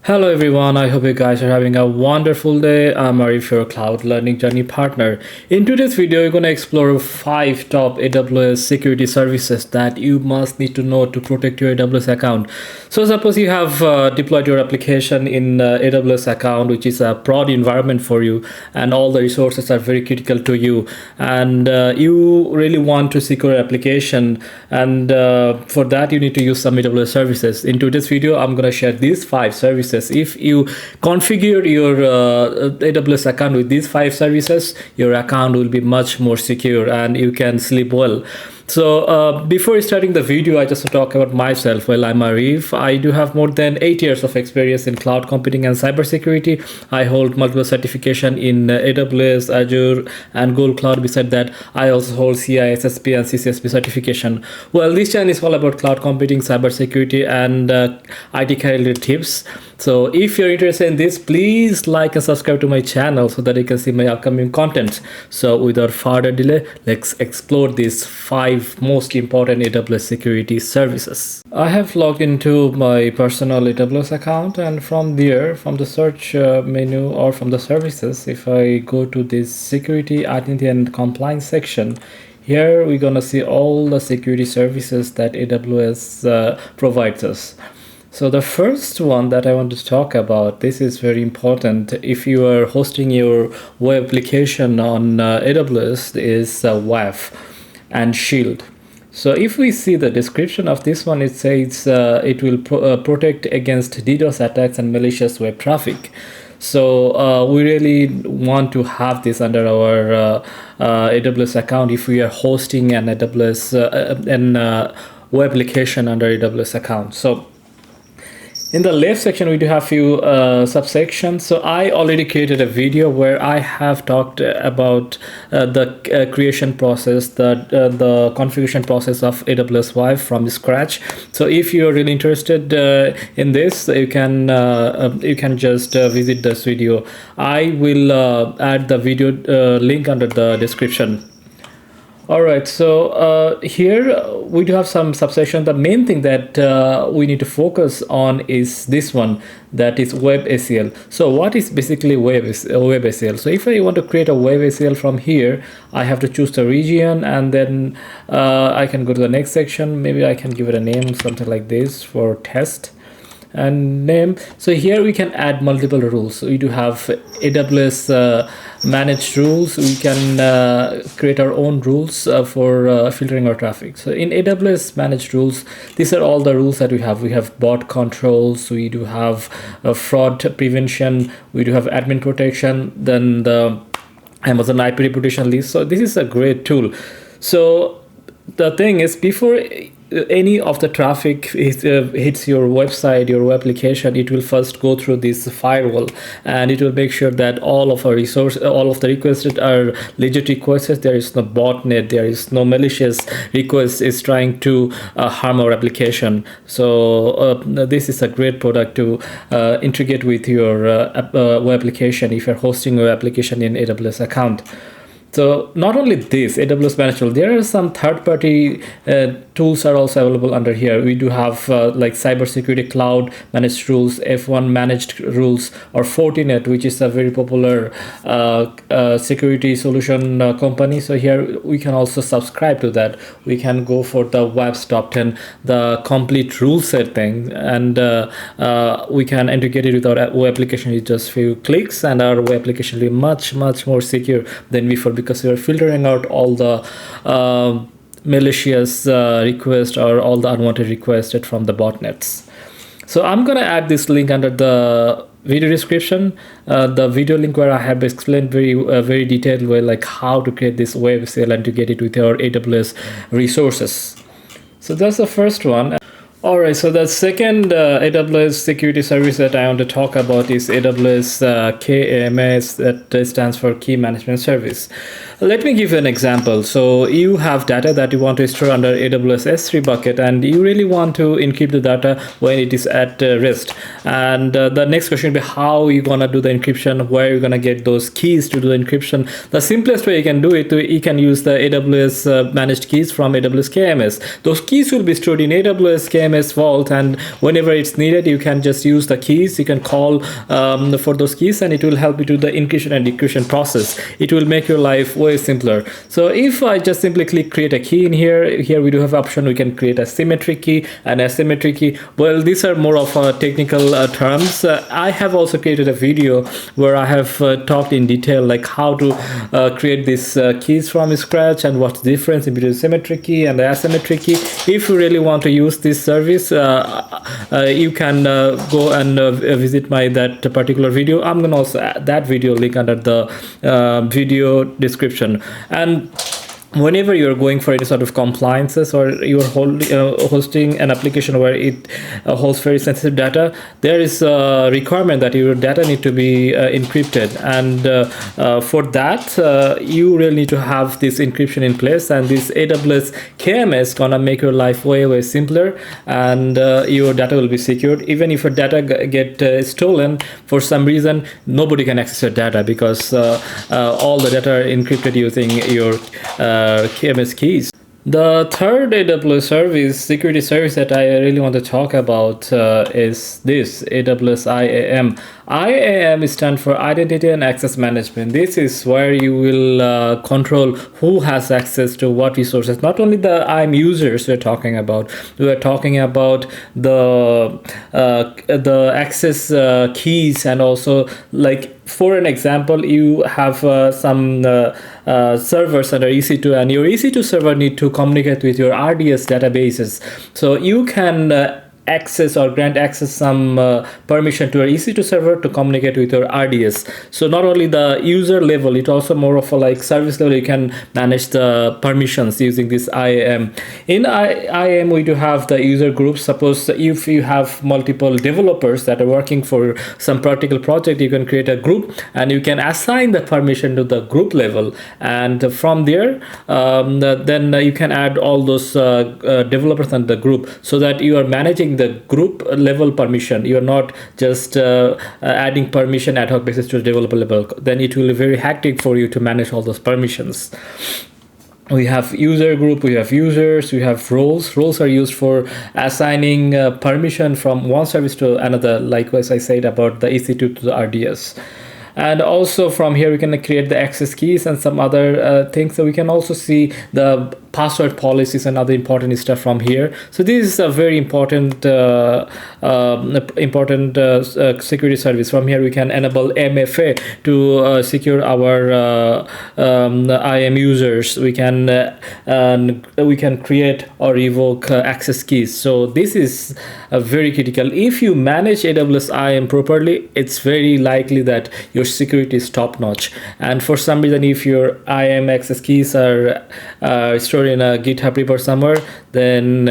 Hello everyone, I hope you guys are having a wonderful day. I'm Arif, your cloud learning journey partner. In today's video, we're going to explore 5 top AWS security services that you must need to know to protect your AWS account. So suppose you have deployed your application in AWS account, which is a prod environment for you, and all the resources are very critical to you, and you really want to secure your application, and for that you need to use some AWS services. In today's video, I'm going to share these 5 services. If you configure your AWS account with these 5 services, your account will be much more secure and you can sleep well. So before starting the video, I just want to talk about myself. Well, I'm Arif. I do have more than 8 years of experience in cloud computing and cybersecurity. I hold multiple certification in AWS, Azure, and Google Cloud. Beside that, I also hold CISSP and CCSP certification. Well, this channel is all about cloud computing, cybersecurity, and IT career tips. So if you're interested in this, please like and subscribe to my channel so that you can see my upcoming content. So without further delay, let's explore these 5 most important AWS security services. I have logged into my personal AWS account, and from there, from the search menu or from the services, if I go to this security, identity, and compliance section, here we're gonna see all the security services that AWS provides us. So the first one that I want to talk about, this is very important. If you are hosting your web application on AWS, is WAF and Shield. So if we see the description of this one, it says it will protect against DDoS attacks and malicious web traffic. So we really want to have this under our AWS account if we are hosting an AWS web application under AWS account. So in the left section, we do have few subsections. So I already created a video where I have talked about the creation process, the configuration process of AWS WAF from scratch. So if you are really interested in this, you can just visit this video. I will add the video link under the description. All right, so here we do have some subsection. The main thing that we need to focus on is this one, that is Web ACL. So what is basically Web ACL? So if I want to create a Web ACL from here, I have to choose the region, and then I can go to the next section. Maybe I can give it a name, something like this, for test and name. So here we can add multiple rules. So we do have AWS managed rules. We can create our own rules for filtering our traffic. So in AWS managed rules, these are all the rules that we have. We have bot controls, we do have fraud prevention, we do have admin protection, then the Amazon IP reputation list. So this is a great tool. So the thing is, before any of the traffic hits your website, your web application, it will first go through this firewall, and it will make sure that all of our all of the requests are legit requests. There is no botnet, there is no malicious request is trying to harm our application. So this is a great product to integrate with your web application if you're hosting your application in AWS account. So not only this, AWS managed tool, there are some third-party tools are also available under here. We do have like cybersecurity cloud managed rules, F1 managed rules, or Fortinet, which is a very popular security solution company. So here we can also subscribe to that. We can go for the WAF's top 10, the complete rule set thing, and we can integrate it with our web application with just few clicks, and our web application will be much more secure than before, because we are filtering out all the malicious requests or all the unwanted requests from the botnets. So I'm gonna add this link under the video description, the video link where I have explained very detailed way, like how to create this web ACL and to get it with your AWS resources. So that's the first one. All right, so the second AWS security service that I want to talk about is AWS KMS, that stands for Key Management Service. Let me give you an example. So you have data that you want to store under AWS S3 bucket, and you really want to encrypt the data when it is at rest. And the next question will be how you're gonna do the encryption, where you're gonna get those keys to do the encryption. The simplest way you can do it, you can use the AWS managed keys from AWS KMS. Those keys will be stored in AWS KMS KMS vault, and whenever it's needed, you can just use the keys. You can call for those keys, and it will help you do the encryption and decryption process. It will make your life way simpler. So if I just simply click create a key in here we do have option. We can create a symmetric key and asymmetric key. Well, these are more of technical terms. I have also created a video where I have talked in detail like how to create these keys from scratch and what's the difference between symmetric key and the asymmetric key. If you really want to use this service, you can go and visit my that particular video. I'm gonna also add that video link under the video description. And whenever you're going for any sort of compliances, or you're hosting an application where it holds very sensitive data, there is a requirement that your data need to be encrypted, and for that you really need to have this encryption in place, and this AWS KMS gonna make your life way simpler, and your data will be secured. Even if your data get stolen for some reason, nobody can access your data, because all the data are encrypted using your KMS keys. The third AWS service, security service that I really want to talk about is this AWS IAM. IAM stands for Identity and Access Management. This is where you will control who has access to what resources. Not only the IAM users we're talking about. We are talking about the access keys, and also, like, for an example, you have some servers under EC2, and your EC2 server need to communicate with your RDS databases. So you can access or grant access some permission to your EC2 server to communicate with your RDS. So not only the user level, it also more of a like service level. You can manage the permissions using this IAM. In IAM, we do have the user groups. Suppose if you have multiple developers that are working for some particular project, you can create a group and you can assign the permission to the group level, and from there then you can add all those developers in the group, so that you are managing the group level permission. You are not just adding permission ad hoc basis to the developer level. Then it will be very hectic for you to manage all those permissions. We have user group, we have users, we have roles. Roles are used for assigning permission from one service to another. Likewise, I said about the EC2 to the RDS. And also from here we can create the access keys and some other things. So we can also see the password policies and other important stuff from here. So this is a very important security service. From here we can enable MFA to secure our IAM users. We can create or revoke access keys. So this is very critical. If you manage AWS IAM properly, it's very likely that your security is top notch. And for some reason, if your IAM access keys are stored in a GitHub repo somewhere, then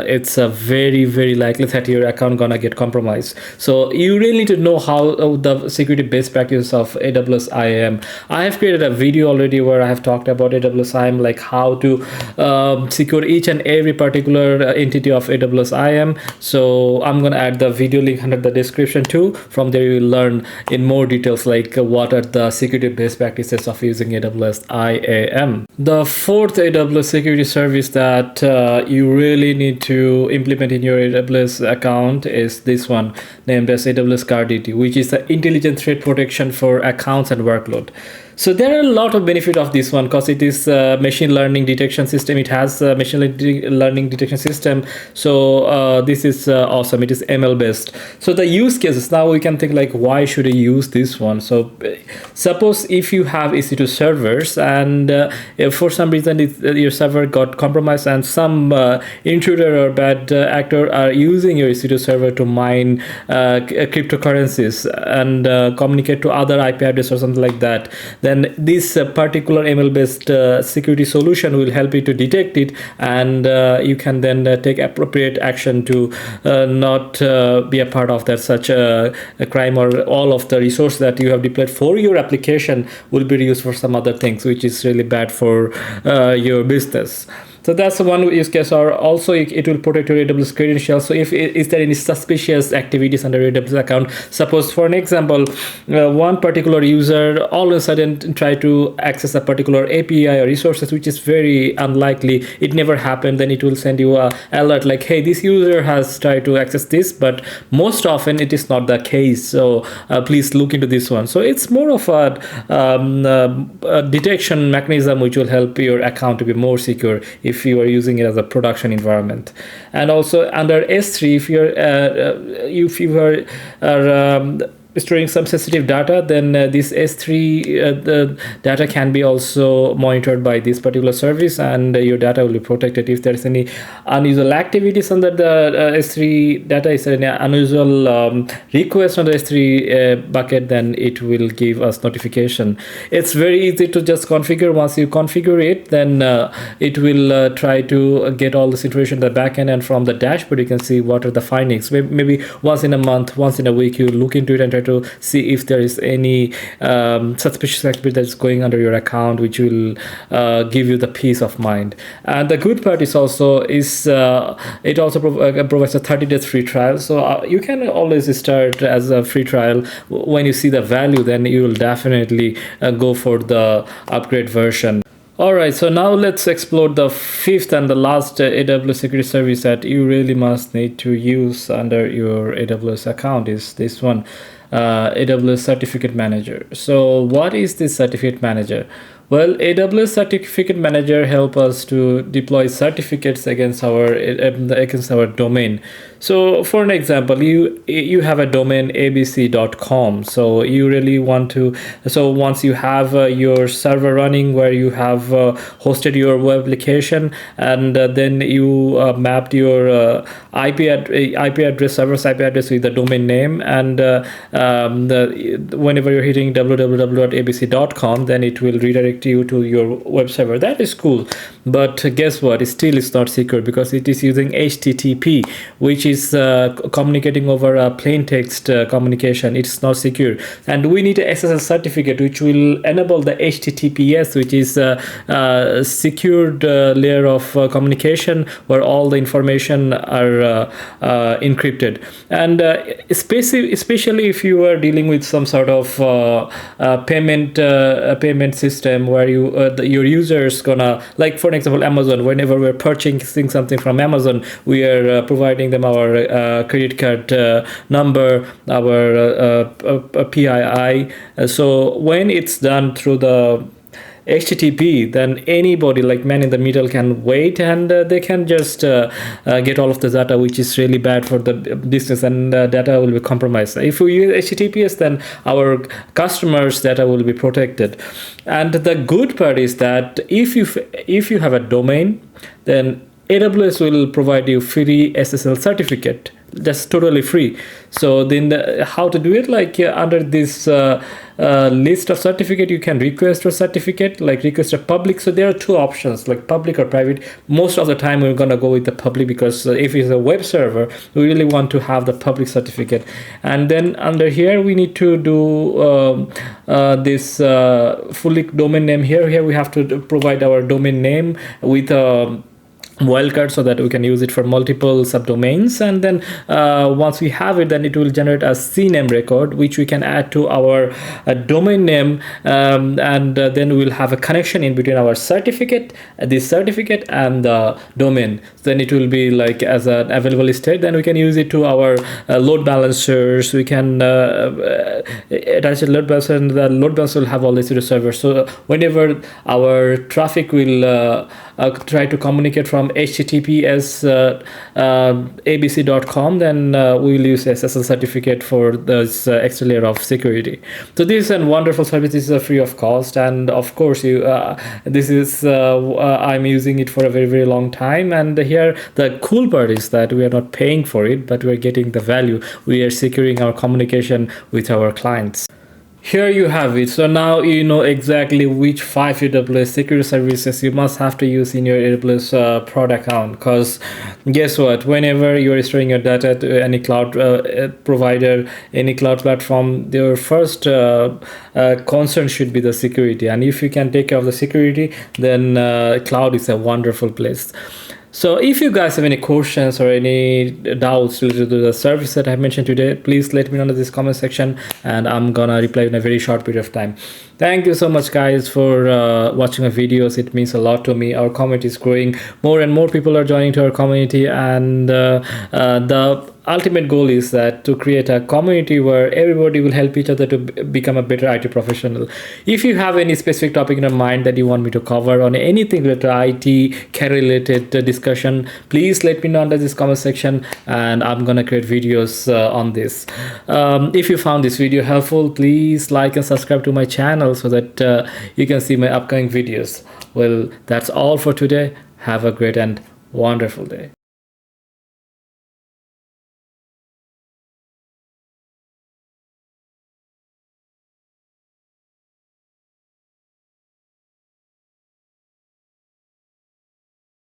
it's very likely that your account gonna get compromised. So you really need to know how the security best practices of AWS IAM. I have created a video already where I have talked about AWS IAM, like how to secure each and every particular entity of AWS IAM. So I'm gonna add the video link under the description too. From there you will learn in more details like what are the security best practices of using AWS IAM. The fourth AWS security service that you really need to implement in your AWS account is this one, named as AWS GuardDuty, which is the intelligent threat protection for accounts and workload. So there are a lot of benefit of this one, because it is a machine learning detection system. It has a machine learning detection system. So this is awesome. It is ML based. So the use cases, now we can think like, why should I use this one? So suppose if you have EC2 servers, and if for some reason your server got compromised, and some intruder or bad actor are using your EC2 server to mine cryptocurrencies and communicate to other IP address or something like that, then this particular ML based security solution will help you to detect it, and you can then take appropriate action to not be a part of that such a crime, or all of the resource that you have deployed for your application will be used for some other things, which is really bad for your business. So that's the one use case. Or also it will protect your AWS credentials. So if is there any suspicious activities under your AWS account, suppose for an example, one particular user all of a sudden try to access a particular API or resources, which is very unlikely, it never happened, then it will send you a alert like, hey, this user has tried to access this, but most often it is not the case. So please look into this one. So it's more of a detection mechanism which will help your account to be more secure if you are using it as a production environment. And also under S3, if you are storing some sensitive data, then this S3 the data can be also monitored by this particular service, and your data will be protected. If there's any unusual activities under the S3 data, is any unusual request on the S3 bucket, then it will give us notification. It's very easy to just configure. Once you configure it, then it will try to get all this information in the backend, and from the dashboard you can see what are the findings. Maybe once in a month, once in a week, you look into it and try to see if there is any suspicious activity that's going under your account, which will give you the peace of mind. And the good part is also it also provides a 30 days free trial. So you can always start as a free trial. When you see the value, then you will definitely go for the upgrade version. Alright, so now let's explore the fifth and the last AWS security service that you really must need to use under your AWS account is this one, AWS Certificate Manager. So what is this Certificate Manager? Well, AWS Certificate Manager help us to deploy certificates against our domain. So for an example, you have a domain abc.com. So you really want to, so once you have your server running where you have hosted your web application, and then you mapped your IP address, server's IP address with the domain name, and whenever you're hitting www.abc.com, then it will redirect you to your web server. That is cool, but guess what? It still is not secure because it is using HTTP, which is communicating over a plain text communication. It's not secure, and we need a SSL certificate which will enable the HTTPS, which is a secured layer of communication where all the information are encrypted. And especially if you are dealing with some sort of payment system where your users gonna, like for example Amazon, whenever we're purchasing something from Amazon, we are providing them our credit card number, our PII. So when it's done through the HTTP, then anybody like man in the middle can wait, and they can just get all of the data, which is really bad for the business, and data will be compromised. If we use HTTPS, then our customers' data will be protected. And the good part is that if you have a domain, then AWS will provide you free SSL certificate. That's totally free. So then how to do it? Like under this list of certificate, you can request a certificate, like request a public. So there are two options, like public or private. Most of the time we're gonna go with the public, because if it's a web server, we really want to have the public certificate. And then under here we need to do this fully domain name. Here we have to provide our domain name with wildcard so that we can use it for multiple subdomains. And then once we have it, then it will generate a CNAME record, which we can add to our domain name, and then we'll have a connection in between our certificate, this certificate, and the domain. Then it will be like as an available state. Then we can use it to our load balancers. We can attach a load balancer, and the load balancer will have all these servers. So whenever our traffic will try to communicate from HTTPS abc.com, then we will use SSL certificate for this extra layer of security. So this is a wonderful service. This is free of cost, and of course this is I'm using it for a very, very long time. And here the cool part is that we are not paying for it, but we're getting the value. We are securing our communication with our clients. Here you have it. So now you know exactly which 5 AWS security services you must have to use in your AWS prod account. Because guess what? Whenever you're storing your data to any cloud provider, any cloud platform, their first concern should be the security. And if you can take care of the security, then cloud is a wonderful place. So if you guys have any questions or any doubts related to the service that I mentioned today, please let me know in this comment section, and I'm gonna reply in a very short period of time. Thank you so much guys for watching my videos. It means a lot to me. Our community is growing. More and more people are joining to our community, and the ultimate goal is that to create a community where everybody will help each other to become a better IT professional. If you have any specific topic in your mind that you want me to cover on anything related to IT, career related discussion, please let me know under this comment section, and I'm gonna create videos on this. If you found this video helpful, please like and subscribe to my channel so that you can see my upcoming videos. Well, that's all for today. Have a great and wonderful day.